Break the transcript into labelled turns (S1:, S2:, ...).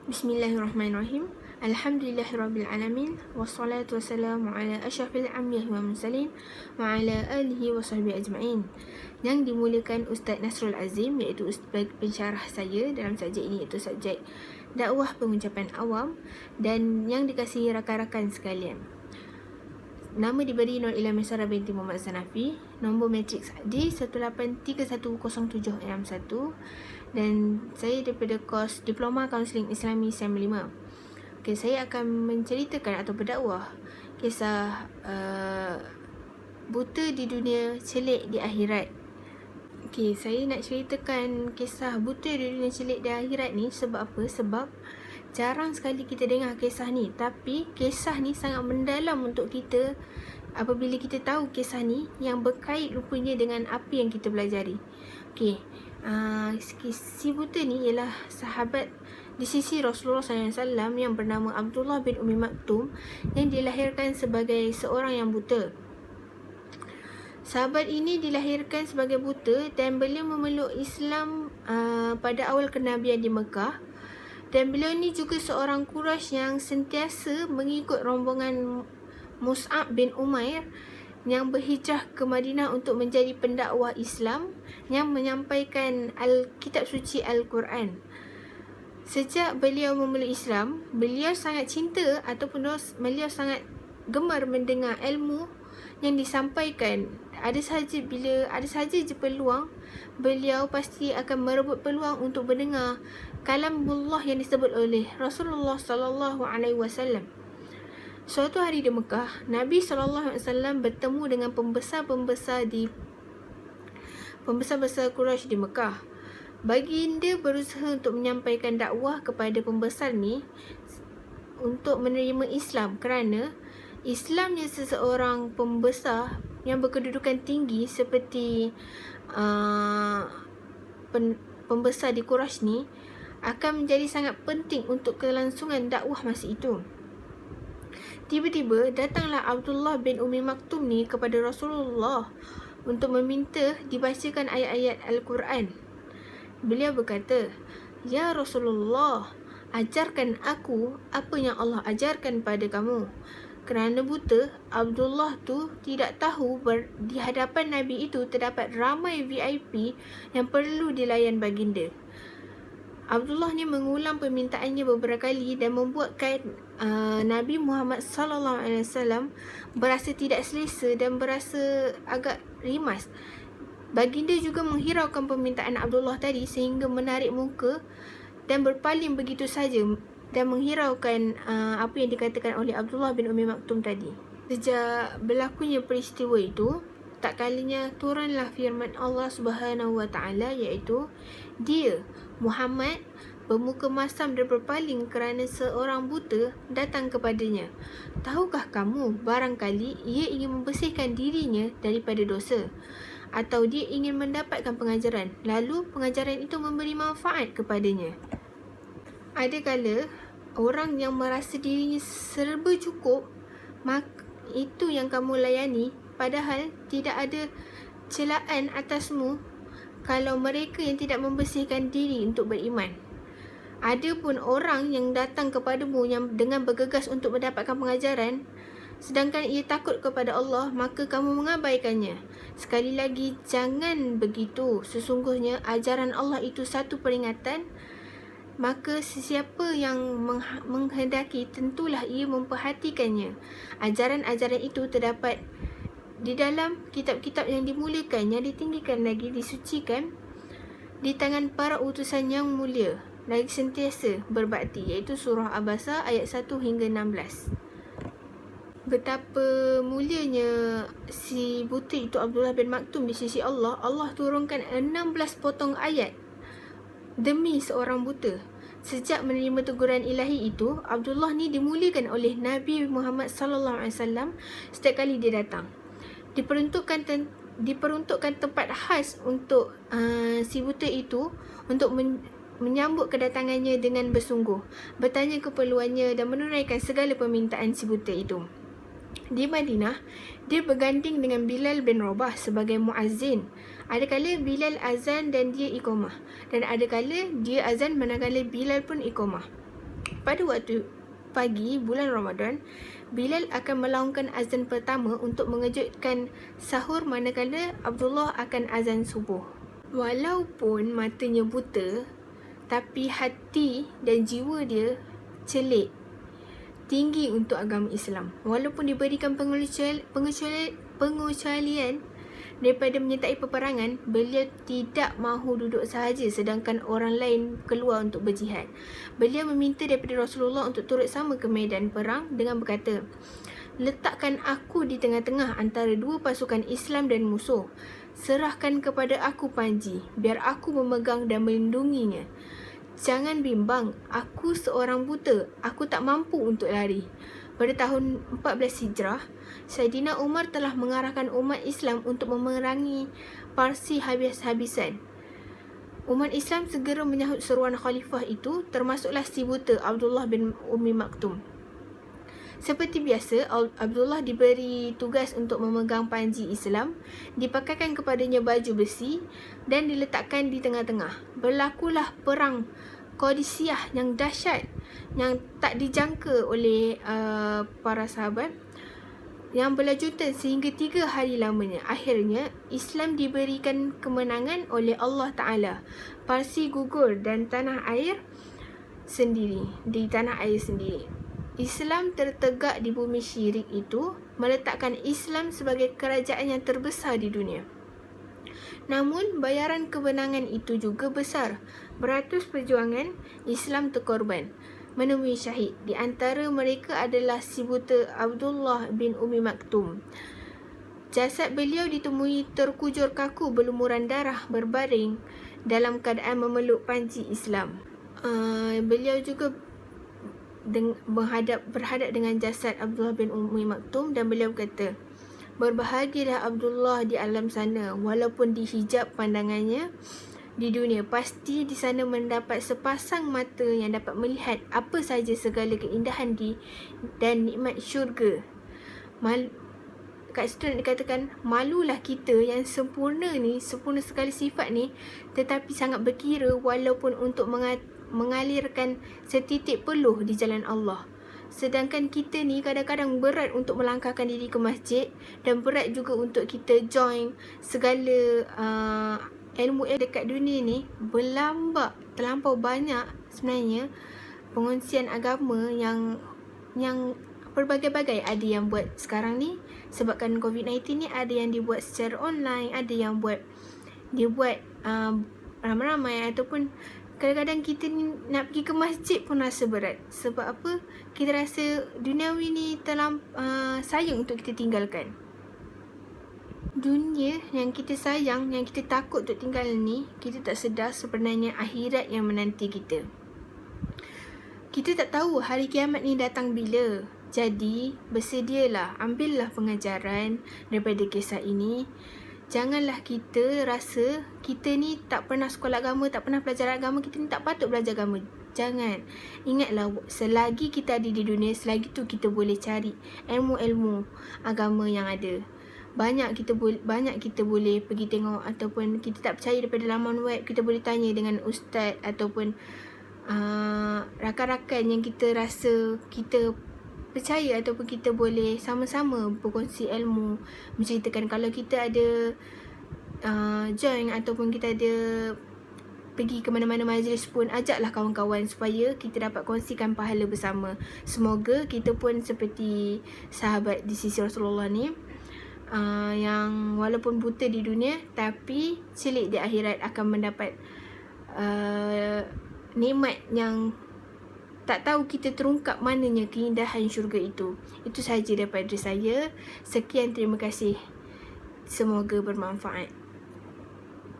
S1: Bismillahirrahmanirrahim. Alhamdulillahirrabbilalamin. Wassalatu wassalamu ala asyrafil anbiya'i wal mursalin wa ala alihi wa sahbihi ajma'in. Yang dimuliakan Ustaz Nasrul Azim, iaitu pensyarah saya dalam subjek ini, iaitu subjek dakwah pengucapan awam, dan yang dikasihi rakan-rakan sekalian. Nama diberi Nur Ilah Maisarah binti Muhammad Sanafi. Nombor matriks D183107661. Dan saya daripada kos Diploma Kaunseling Islami SEM 5. Okay, saya akan menceritakan atau berdakwah kisah buta di dunia, celik di akhirat. Okay, saya nak ceritakan kisah buta di dunia, celik di akhirat ni sebab apa? Sebab jarang sekali kita dengar kisah ni. Tapi kisah ni sangat mendalam untuk kita apabila kita tahu kisah ni yang berkait rupanya dengan apa yang kita pelajari. Okay, si buta ni ialah sahabat di sisi Rasulullah SAW yang bernama Abdullah bin Ummi Maktum, yang dilahirkan sebagai seorang yang buta. Sahabat ini dilahirkan sebagai buta dan beliau memeluk Islam pada awal kenabian di Mekah. Dan beliau ni juga seorang Quraisy yang sentiasa mengikut rombongan Mus'ab bin Umair yang berhijrah ke Madinah untuk menjadi pendakwah Islam yang menyampaikan kitab suci Al-Quran. Sejak beliau memeluk Islam, beliau sangat cinta ataupun beliau sangat gemar mendengar ilmu yang disampaikan. Ada sahaja je peluang, beliau pasti akan merebut peluang untuk mendengar kalamullah yang disebut oleh Rasulullah SAW. Suatu hari di Mekah, Nabi SAW bertemu dengan pembesar-pembesar Quraisy di Mekah. Baginda berusaha untuk menyampaikan dakwah kepada pembesar ni untuk menerima Islam, kerana Islamnya seseorang pembesar yang berkedudukan tinggi seperti pembesar di Quraisy ni akan menjadi sangat penting untuk kelangsungan dakwah masa itu. Tiba-tiba datanglah Abdullah bin Ummi Maktum ni kepada Rasulullah untuk meminta dibacakan ayat-ayat Al-Quran. Beliau berkata, "Ya Rasulullah, ajarkan aku apa yang Allah ajarkan pada kamu." Kerana buta, Abdullah tu tidak tahu di hadapan Nabi itu terdapat ramai VIP yang perlu dilayan baginda. Abdullah ni mengulang permintaannya beberapa kali dan membuatkan Nabi Muhammad SAW berasa tidak selesa dan berasa agak rimas. Baginda juga menghiraukan permintaan Abdullah tadi sehingga menarik muka dan berpaling begitu saja dan menghiraukan apa yang dikatakan oleh Abdullah bin Ummi Maktum tadi. Sejak berlakunya peristiwa itu, tak kalinya turunlah firman Allah Subhanahu wa Ta'ala, iaitu, "Dia, Muhammad, bermuka masam dan berpaling kerana seorang buta datang kepadanya. Tahukah kamu, barangkali ia ingin membersihkan dirinya daripada dosa, atau dia ingin mendapatkan pengajaran, lalu pengajaran itu memberi manfaat kepadanya." Ada kala orang yang merasa dirinya serba cukup, itu yang kamu layani, padahal tidak ada celaan atasmu kalau mereka yang tidak membersihkan diri untuk beriman. Ada pun orang yang datang kepadamu yang dengan bergegas untuk mendapatkan pengajaran, sedangkan ia takut kepada Allah, maka kamu mengabaikannya. Sekali lagi, jangan begitu. Sesungguhnya ajaran Allah itu satu peringatan, maka sesiapa yang menghendaki tentulah ia memperhatikannya. Ajaran-ajaran itu terdapat di dalam kitab-kitab yang dimuliakan, yang ditinggikan lagi, disucikan di tangan para utusan yang mulia, lagi sentiasa berbakti, iaitu surah Abasa ayat 1 hingga 16. Betapa mulianya si buta itu Abdullah bin Maktum di sisi Allah. Allah turunkan 16 potong ayat demi seorang buta. Sejak menerima teguran ilahi itu, Abdullah ni dimuliakan oleh Nabi Muhammad SAW setiap kali dia datang. Diperuntukkan tempat khas untuk si buta itu untuk menyambut kedatangannya dengan bersungguh, bertanya keperluannya dan menunaikan segala permintaan si buta itu. Di Madinah, dia berganding dengan Bilal bin Rabah sebagai muazzin. Ada kala Bilal azan dan dia iqamah, dan ada kala dia azan manakala Bilal pun iqamah. Pada waktu pagi bulan Ramadan, Bilal akan melaungkan azan pertama untuk mengejutkan sahur, manakala Abdullah akan azan subuh. Walaupun matanya buta, tapi hati dan jiwa dia celik, tinggi untuk agama Islam. Walaupun diberikan pengecualian daripada menyertai peperangan, beliau tidak mahu duduk sahaja sedangkan orang lain keluar untuk berjihad. Beliau meminta daripada Rasulullah untuk turut sama ke medan perang dengan berkata, "Letakkan aku di tengah-tengah antara dua pasukan Islam dan musuh. Serahkan kepada aku panji, biar aku memegang dan melindunginya. Jangan bimbang, aku seorang buta, aku tak mampu untuk lari." Pada tahun 14 Hijrah, Saidina Umar telah mengarahkan umat Islam untuk memerangi Parsi habis-habisan. Umat Islam segera menyahut seruan khalifah itu, termasuklah si buta Abdullah bin Ummi Maktum. Seperti biasa, Abdullah diberi tugas untuk memegang panji Islam, dipakaikan kepadanya baju besi dan diletakkan di tengah-tengah. Berlakulah perang Qadisiyah yang dahsyat, yang tak dijangka oleh para sahabat, yang berlanjutan sehingga 3 hari lamanya. Akhirnya, Islam diberikan kemenangan oleh Allah Ta'ala. Parsi gugur dan tanah air sendiri. Islam tertegak di bumi syirik itu, meletakkan Islam sebagai kerajaan yang terbesar di dunia. Namun, bayaran kemenangan itu juga besar. Beratus perjuangan, Islam terkorban, menemui syahid. Di antara mereka adalah si buta Abdullah bin Ummi Maktum. Jasad beliau ditemui terkujur kaku, berlumuran darah, berbaring dalam keadaan memeluk panji Islam. Beliau juga berhadap dengan jasad Abdullah bin Ummi Maktum dan beliau kata, "Berbahagialah Abdullah di alam sana, walaupun dihijab pandangannya di dunia. Pasti di sana mendapat sepasang mata yang dapat melihat apa sahaja segala keindahan dan nikmat syurga." Kat situ nak dikatakan, malulah kita yang sempurna sekali sifat ni, tetapi sangat berkira walaupun untuk mengalirkan setitik peluh di jalan Allah. Sedangkan kita ni kadang-kadang berat untuk melangkahkan diri ke masjid, dan berat juga untuk kita join segala ilmu dekat dunia ni. Terlampau banyak sebenarnya pengongsian agama yang berbagai-bagai. Ada yang buat sekarang ni sebabkan COVID-19 ni, ada yang dibuat secara online, ada yang dibuat ramai-ramai, ataupun kadang-kadang kita ni nak pergi ke masjid pun rasa berat. Sebab apa? Kita rasa duniawi ni sayang untuk kita tinggalkan. Dunia yang kita sayang, yang kita takut untuk tinggal ni, kita tak sedar sebenarnya akhirat yang menanti kita. Kita tak tahu hari kiamat ni datang bila. Jadi, bersedialah, ambillah pengajaran daripada kisah ini. Janganlah kita rasa kita ni tak pernah sekolah agama, tak pernah belajar agama, kita ni tak patut belajar agama. Jangan. Ingatlah, selagi kita ada di dunia, selagi tu kita boleh cari ilmu-ilmu agama yang ada. Banyak kita boleh pergi tengok, ataupun kita tak percaya daripada laman web, kita boleh tanya dengan ustaz ataupun rakan-rakan yang kita rasa kita percaya, ataupun kita boleh sama-sama berkongsi ilmu, menceritakan. Kalau kita ada join ataupun kita ada pergi ke mana-mana majlis pun, ajaklah kawan-kawan supaya kita dapat kongsikan pahala bersama. Semoga kita pun seperti sahabat di sisi Rasulullah ni, yang walaupun buta di dunia tapi celik di akhirat, akan mendapat nikmat yang tak tahu kita terungkap mananya keindahan syurga itu. Itu sahaja daripada saya. Sekian, terima kasih. Semoga bermanfaat.